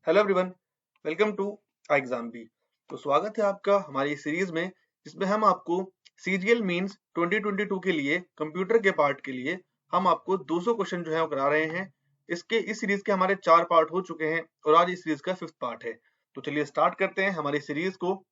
Hello everyone, welcome to exam B. तो स्वागत है आपका हमारी सीरीज में, जिसमें हम आपको सीजीएल मींस 2022 के लिए कंप्यूटर के पार्ट के लिए हम आपको 200 क्वेश्चन जो है वो करा रहे हैं। इस सीरीज के हमारे 4 पार्ट हो चुके हैं और आज इस सीरीज का 5th पार्ट है। तो चलिए स्टार्ट करते हैं हमारी सीरीज को।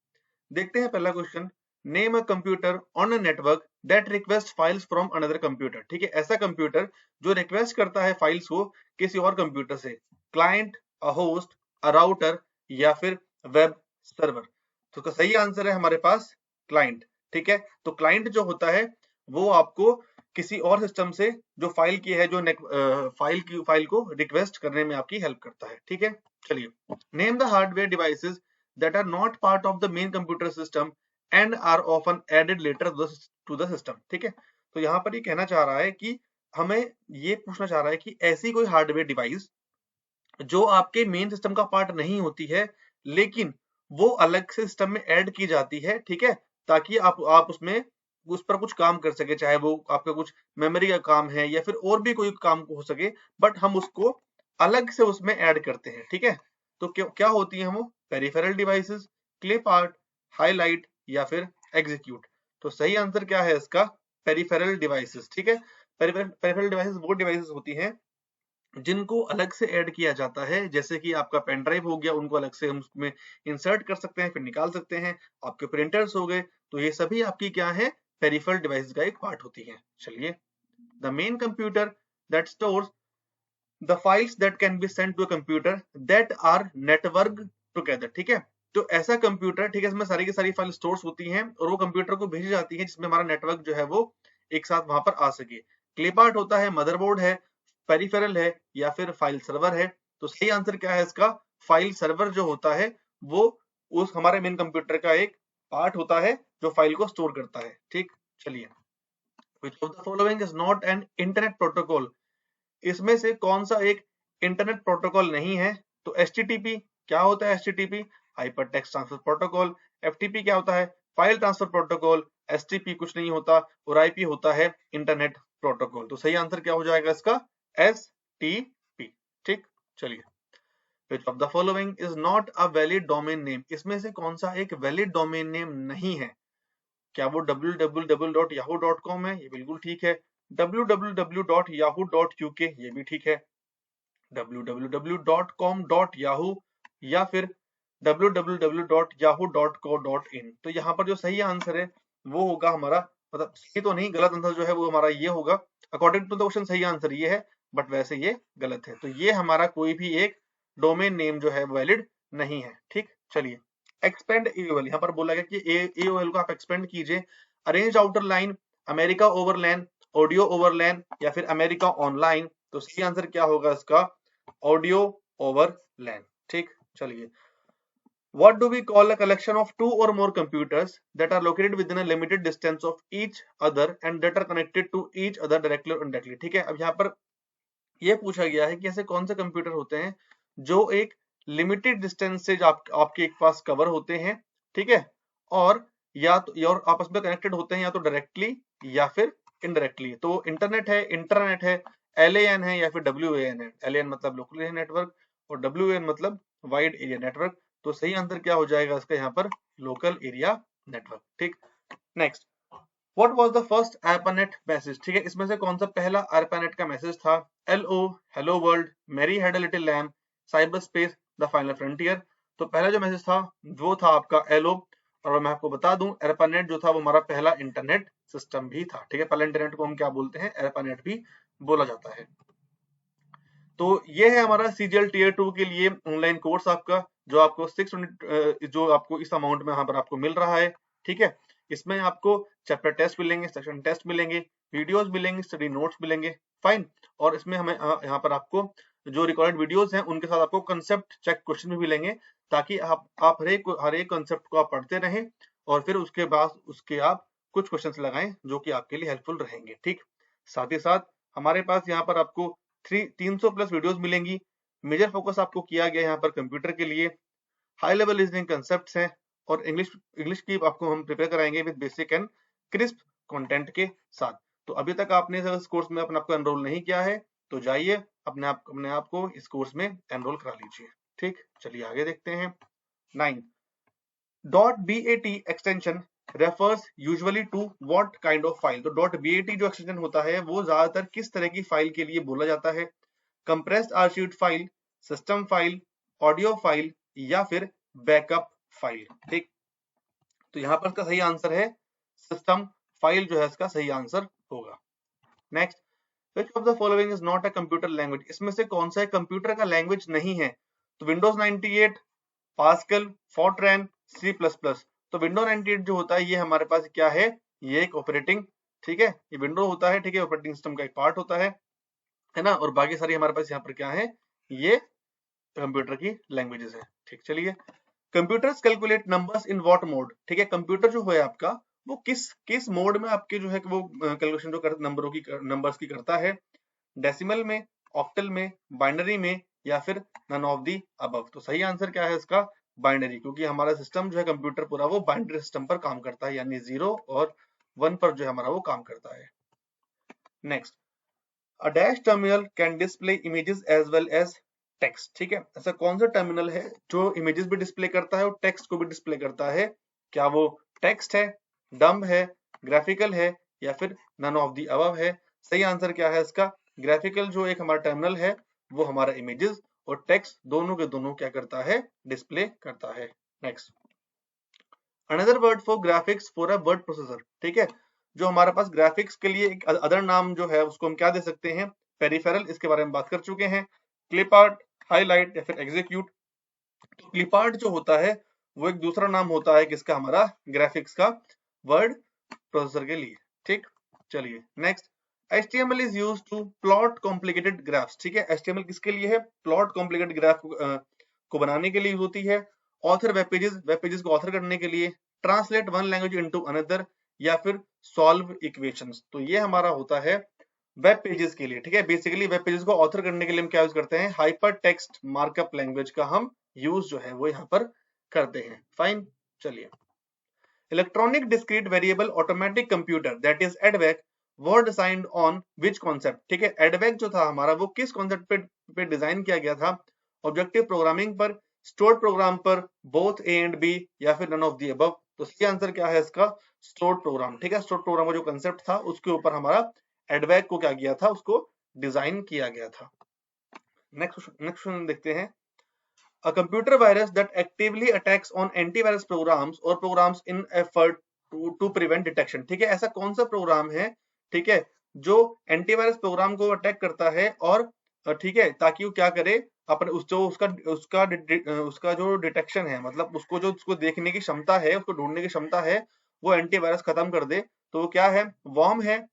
देखते हैं पहला question. Name a computer on a network that request files from another computer. ठीक है, ऐसा कंप्यूटर जो रिक्वेस्ट करता है फाइल्स को किसी और कंप्यूटर से। Client, a host, a router या फिर वेब सर्वर। तो इसका सही आंसर है हमारे पास क्लाइंट। ठीक है, तो क्लाइंट जो होता है वो आपको किसी और सिस्टम से जो फाइल की है, जो फाइल को रिक्वेस्ट करने में आपकी हेल्प करता है। ठीक है, चलिए। Name the hardware devices that are not part of the main computer system and are often added later to the system. ठीक है, तो यहाँ पर ये कहना चाह रहा है कि हमें ये पूछना चाह रहा है कि ऐसी कोई हार्डवेयर डिवाइस जो आपके मेन सिस्टम का पार्ट नहीं होती है, लेकिन वो अलग से सिस्टम में ऐड की जाती है। ठीक है, ताकि आप उसमें उस पर कुछ काम कर सके, चाहे वो आपका कुछ मेमोरी का काम है या फिर और भी कोई काम हो सके, बट हम उसको अलग से उसमें ऐड करते हैं। ठीक है, तो क्या होती है वो? Peripheral devices, clay part, highlight या फिर एग्जीक्यूट। तो सही आंसर क्या है इसका? Peripheral devices. ठीक है, पेरिफेरल डिवाइसेस वो डिवाइसेस होती हैं जिनको अलग से ऐड किया जाता है, जैसे कि आपका पेन ड्राइव हो गया, उनको अलग से हम उसमें इंसर्ट कर सकते हैं, फिर निकाल सकते हैं। आपके प्रिंटर्स हो गए, तो ये सभी आपकी क्या है? पेरिफेरल डिवाइस का एक पार्ट होती है। चलिए, the main computer that stores the files that can be send to a computer that are network together. ठीक है, तो ऐसा कंप्यूटर, ठीक है, इसमें सारी की सारी फाइल स्टोर्स होती हैं और वो कंप्यूटर को भेजी जाती है, जिसमें हमारा नेटवर्क जो है वो एक साथ वहां पर आ सके। क्ले पार्ट होता है, मदरबोर्ड है, पेरिफेरल है या फिर फाइल सर्वर है। तो सही आंसर क्या है इसका? फाइल सर्वर जो होता है वो उस हमारे मेन कंप्यूटर का एक पार्ट होता है जो फाइल को स्टोर करता है। ठीक, चलिए। Which of the following is not an internet protocol? इसमें से कौन सा एक इंटरनेट प्रोटोकॉल नहीं है? तो HTTP क्या होता है? HTTP hyper text transfer protocol. FTP क्या होता है? File transfer protocol. STP कुछ नहीं होता और IP होता है इंटरनेट प्रोटोकॉल। तो सही आंसर क्या हो जाएगा इसका? STP। ठीक, चलिए। Which of the following is not a valid domain name? इसमें से कौन सा एक वैलिड डोमेन नेम नहीं है? क्या वो www.yahoo.com है? ये बिल्कुल ठीक है। www.yahoo.uk ये भी ठीक है। www.com.yahoo या फिर www.yahoo.co.in। तो यहाँ पर जो सही आंसर है वो होगा हमारा, मतलब सही तो नहीं, गलत आंसर जो है वो हमारा ये होगा। अकॉर्डिंग टू द क्वेश्चन सही आंसर ये है, बट वैसे ये गलत है। तो ये हमारा कोई भी एक डोमेन नेम जो है वैलिड नहीं है। ठीक, चलिए। एक्सपेंड एओएल, यहाँ पर बोला गया कि एओएल को आप एक्सपेंड कीजिए। Arrange outer line, America overline, audio overline या फिर अमेरिका ऑनलाइन। तो सही आंसर क्या होगा इसका? ऑडियो ओवरलैन। ठीक, चलिए। What do we call a collection of two or more computers that are located within a limited distance of each other and that are connected to each other directly or indirectly? ठीक है, अब यहाँ पर ये पूछा गया है कि ऐसे कौन से कंप्यूटर होते हैं जो एक लिमिटेड डिस्टेंस से आपके एक पास कवर होते हैं। ठीक है, और या तो और आपस में कनेक्टेड होते हैं या तो डायरेक्टली या फिर इनडायरेक्टली। तो इंटरनेट है, इंटरनेट है, LAN है या फिर WAN है। LAN मतलब लोकल एरिया नेटवर्क और WAN मतलब वाइड एरिया नेटवर्क। तो सही आंसर क्या हो जाएगा इसका यहाँ पर? Local area network. ठीक, next. What was the first ARPANET message? ठीक है, इसमें से कौन सा पहला ARPANET का मैसेज था? LO, hello world, Mary had a little lamb, cyber space, the final frontier. तो पहला जो मैसेज था वो था आपका LO। और मैं आपको बता दूं, ARPANET जो था वो हमारा पहला इंटरनेट सिस्टम भी था। ठीक है, पहले इंटरनेट को हम क्या बोलते हैं? ARPANET भी बोला जाता है। तो ये है हमारा CGL Tier 2 के लिए ऑनलाइन कोर्स आपका, जो आपको 6 यूनिट जो आपको इस अमाउंट में यहाँ पर आपको मिल रहा है। ठीक है, इसमें आपको चैप्टर टेस्ट मिलेंगे, सेक्शन टेस्ट मिलेंगे, वीडियोस मिलेंगे, स्टडी नोट्स मिलेंगे। फाइन। और इसमें हमें यहाँ पर आपको जो रिकॉर्डेड वीडियोस हैं उनके साथ आपको कंसेप्ट चेक क्वेश्चन भी मिलेंगे, ताकि आप हर एक कंसेप्ट को आप पढ़ते रहें और फिर उसके बाद उसके आप कुछ क्वेश्चन लगाएं जो कि आपके लिए हेल्पफुल रहेंगे। ठीक, साथ ही साथ हमारे पास यहाँ पर आपको 300 प्लस वीडियोस मिलेंगी। मेजर फोकस आपको किया गया यहाँ पर कंप्यूटर के लिए। हाई लेवल रीजनिंग कंसेप्ट्स हैं और इंग्लिश की आपको हम प्रिपेयर कराएंगे with basic and crisp content के साथ। तो अभी तक आपने इस कोर्स में अपने आप को एनरोल नहीं किया है तो जाइए अपने आप को इस कोर्स में एनरोल करा लीजिए। ठीक, चलिए आगे देखते हैं। 9 .bat extension refers usually to what kind of file. तो .bat जो एक्सटेंशन होता है वो ज्यादातर किस तरह की फाइल के लिए बोला जाता है? Compressed archive file, system file, audio file या फिर बैकअप फाइल। ठीक, तो यहाँ पर इसका सही आंसर है सिस्टम फाइल जो है इसका सही आंसर होगा। Next, which of the following is not a computer language? इसमें से कौन सा कंप्यूटर का लैंग्वेज नहीं है? तो विंडोज 98, पास्कल, फोर्ट्रैन, C++। तो विंडोज 98 जो होता है ये हमारे पास क्या है? ये एक ऑपरेटिंग, ठीक है, ये विंडो होता है, ठीक है, ऑपरेटिंग सिस्टम का एक पार्ट होता है ना, और बाकी सारी हमारे पास यहाँ पर क्या है? ये कंप्यूटर की लैंग्वेजेस है। ठीक, चलिए, computers calculate numbers in what mode? ठीक है, कंप्यूटर जो है आपका वो किस मोड में आपके जो है वो कैलकुलेशन जो नंबर्स की करता है? डेसिमल में, ऑक्टल में, बाइनरी में या फिर नन ऑफ दी अबव? तो सही आंसर क्या है इसका? बाइनरी, क्योंकि हमारा सिस्टम जो है कंप्यूटर पूरा वो बाइनरी सिस्टम पर काम करता है, यानी 0 और 1 पर जो है हमारा वो काम करता है। Next, a dash terminal can display images as well as text. ठीक है, ऐसा कौन सा टर्मिनल है जो इमेजेस भी डिस्प्ले करता है और टेक्स्ट को भी डिस्प्ले करता है? क्या वो टेक्स्ट है, डम्ब है, ग्राफिकल है या फिर नन ऑफ दी अबव है? सही आंसर क्या है इसका? ग्राफिकल जो एक हमारा टर्मिनल है वो हमारा इमेजेस और टेक्स्ट दोनों के दोनों क्या करता है? डिस्प्ले करता है। Next, another word for graphics for a word processor. ठीक है, जो हमारे पास ग्राफिक्स के लिए एक अदर नाम जो है उसको हम क्या दे सकते हैं? पेरिफेरल, इसके बारे में बात कर चुके हैं। क्लिप आर्ट, हाईलाइट या फिर एग्जीक्यूट। तो क्लिप आर्ट जो होता है वो एक दूसरा नाम होता है किसका? हमारा ग्राफिक्स का, वर्ड प्रोसेसर के लिए। ठीक, चलिए next, HTML is used to plot complicated graphs। ठीक है, HTML किसके लिए है? प्लॉट कॉम्प्लिकेटेड ग्राफ को बनाने के लिए होती है। ऑथर वेब पेजेस को ऑथर करने के लिए, translate one language into another या फिर सॉल्व इक्वेशंस। तो ये हमारा होता है वेब पेजेस के लिए। ठीक है, बेसिकली वेब पेजेस को ऑथर करने के लिए हम क्या यूज करते हैं? हाइपर टेक्स्ट मार्कअप लैंग्वेज का हम यूज जो है वो यहाँ पर करते हैं। फाइन, चलिए, electronic discrete variable automatic computer that is EDVAC वो डिजाइन्ड ऑन विच कॉन्सेप्ट? ठीक है, एडवेक जो था हमारा वो किस कॉन्सेप्ट पे डिजाइन किया गया था? ऑब्जेक्टिव प्रोग्रामिंग पर, स्टोर्ड प्रोग्राम पर, बोथ ए एंड बी या फिर नन ऑफ दी अबव? तो सही आंसर क्या है इसका? Stored program. ठीक है, स्टोर्ड प्रोग्राम का जो कंसेप्ट था उसके ऊपर हमारा एडवेक को क्या किया था? उसको डिजाइन किया गया था। नेक्स्ट क्वेश्चन देखते हैं। A computer virus that actively attacks on antivirus programs or programs in effort to prevent detection। ठीक है, ऐसा कौन सा प्रोग्राम है, ठीक है, जो एंटीवायरस प्रोग्राम को अटैक करता है और ठीक है, ताकि वो क्या करे? अपने उसका जो डिटेक्शन है, मतलब उसको देखने की क्षमता है, उसको ढूंढने की क्षमता है, वो एंटीवायरस खत्म कर दे। तो वो क्या है? वर्म है,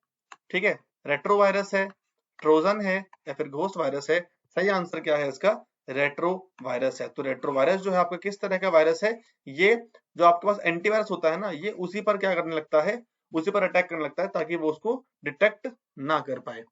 ठीक है, रेट्रो वायरस है, ट्रोजन है या फिर घोस्ट वायरस है? सही आंसर क्या है इसका? रेट्रो वायरस है। तो रेट्रो वायरस जो है आपका किस तरह का वायरस है? ये जो आपके पास एंटीवायरस होता है ना, ये उसी पर क्या करने लगता है? उसी पर अटैक करने लगता है ताकि वो उसको डिटेक्ट ना कर पाए।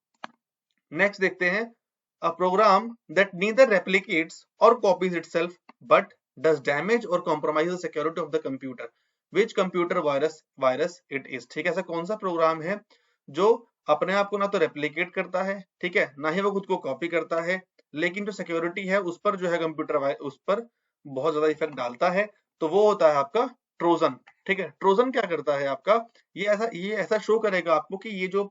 नेक्स्ट देखते हैं, a program that neither replicates और copies itself but does damage और compromise the security of the computer, which computer virus it is? ठीक है, ऐसा कौन सा प्रोग्राम है जो अपने आप को ना तो रेप्लिकेट करता है, ठीक है, ना ही वो खुद को कॉपी करता है, लेकिन जो सिक्योरिटी है उस पर जो है कंप्यूटर उस पर बहुत ज्यादा इफेक्ट डालता है? तो वो होता है आपका ट्रोजन। ठीक है, ट्रोजन क्या करता है आपका? ये ऐसा शो करेगा आपको कि ये जो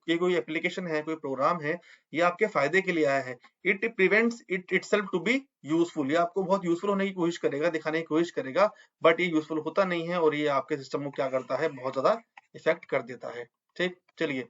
ये कोई एप्लीकेशन है, कोई प्रोग्राम है, ये आपके फायदे के लिए आया है। It prevents itself to be useful. ये आपको बहुत यूजफुल होने की कोशिश करेगा, दिखाने की कोशिश करेगा, बट ये यूजफुल होता नहीं है और ये आपके सिस्टम को क्या करता है? बहुत ज्यादा इफेक्ट कर देता है। ठीक, चलिए,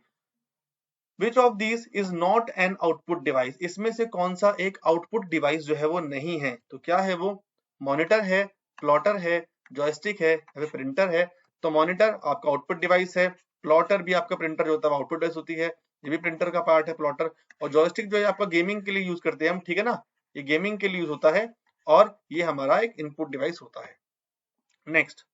which of this is not an output device? इसमें से कौन सा एक आउटपुट डिवाइस जो है वो नहीं है? तो क्या है वो? मॉनिटर है, प्लॉटर है, जॉयस्टिक है या फिर प्रिंटर है? तो मॉनिटर आपका आउटपुट डिवाइस है, प्लॉटर भी आपका प्रिंटर जो होता है आउटपुट डिवाइस होती है, ये भी प्रिंटर का पार्ट है प्लॉटर, और जॉयस्टिक जो है आपका गेमिंग के लिए यूज करते हैं हम, ठीक है ना, ये गेमिंग के लिए यूज होता है और ये हमारा एक इनपुट डिवाइस होता है। Next,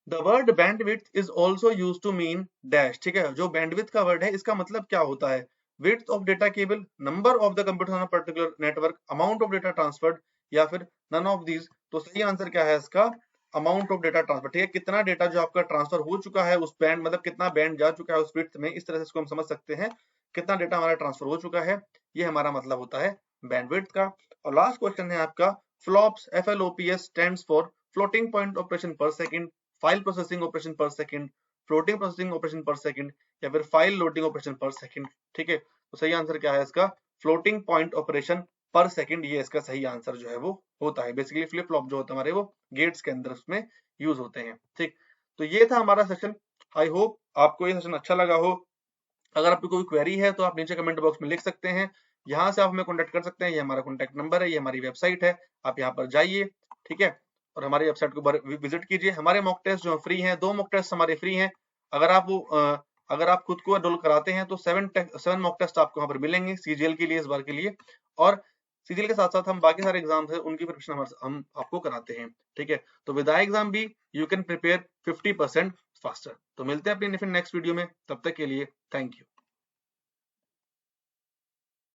the word bandwidth is also use to mean dash. ठीक है, जो बैंडविड्थ का वर्ड है इसका मतलब क्या होता है? Width of data cable, number of the computer on a particular network, amount of data transferred या फिर नन ऑफ दीज? तो सही आंसर क्या है इसका? Amount of data transfer. ठीक है, कितना डेटा जो आपका ट्रांसफर हो चुका है उस बैंड, मतलब कितना बैंड जा चुका है उस विड्थ में, इस तरह से इसको हम समझ सकते हैं, कितना डेटा हमारा ट्रांसफर हो चुका है, ये हमारा मतलब होता है बैंडविड्थ का। और लास्ट क्वेश्चन है आपका, flops FLOPS stands for floating point operation पर सेकंड, फाइल प्रोसेसिंग ऑपरेशन पर सेकंड, फ्लोटिंग प्रोसेसिंग ऑपरेशन पर सेकंड या फिर फाइल लोडिंग ऑपरेशन पर सेकंड। ठीक है, तो सही आंसर क्या है इसका? फ्लोटिंग पॉइंट ऑपरेशन पर सेकंड, ये इसका सही आंसर जो है वो होता है। बेसिकली फ्लिप फ्लॉप जो होता है हमारे वो गेट्स के अंदर उसमें यूज होते हैं। ठीक, तो ये था हमारा सेशन। आई होप आपको ये सेशन अच्छा लगा हो। अगर आपकी कोई क्वेरी है तो आप नीचे कमेंट बॉक्स में लिख सकते हैं, यहाँ से आप हमें कॉन्टेक्ट कर सकते हैं। ये हमारा कॉन्टेक्ट नंबर है, ये हमारी वेबसाइट है, आप यहाँ पर जाइए। ठीक है, और हमारी वेबसाइट को विजिट कीजिए। हमारे मॉक टेस्ट जो फ्री हैं, 2 मॉक टेस्ट हमारे फ्री हैं। अगर आप अगर आप खुद को एनरोल कराते हैं तो 7 मॉक टेस्ट आपको यहाँ पर मिलेंगे सीजीएल के लिए, इस बार के लिए। और सीजीएल के साथ साथ हम बाकी सारे एग्जाम्स हैं उनकी प्रिपरेशन हम आपको कराते हैं। ठीक है, तो विद एग्जाम भी यू कैन प्रिपेयर 50% फास्टर। तो मिलते हैं अपनी नेक्स्ट वीडियो में, तब तक के लिए थैंक यू।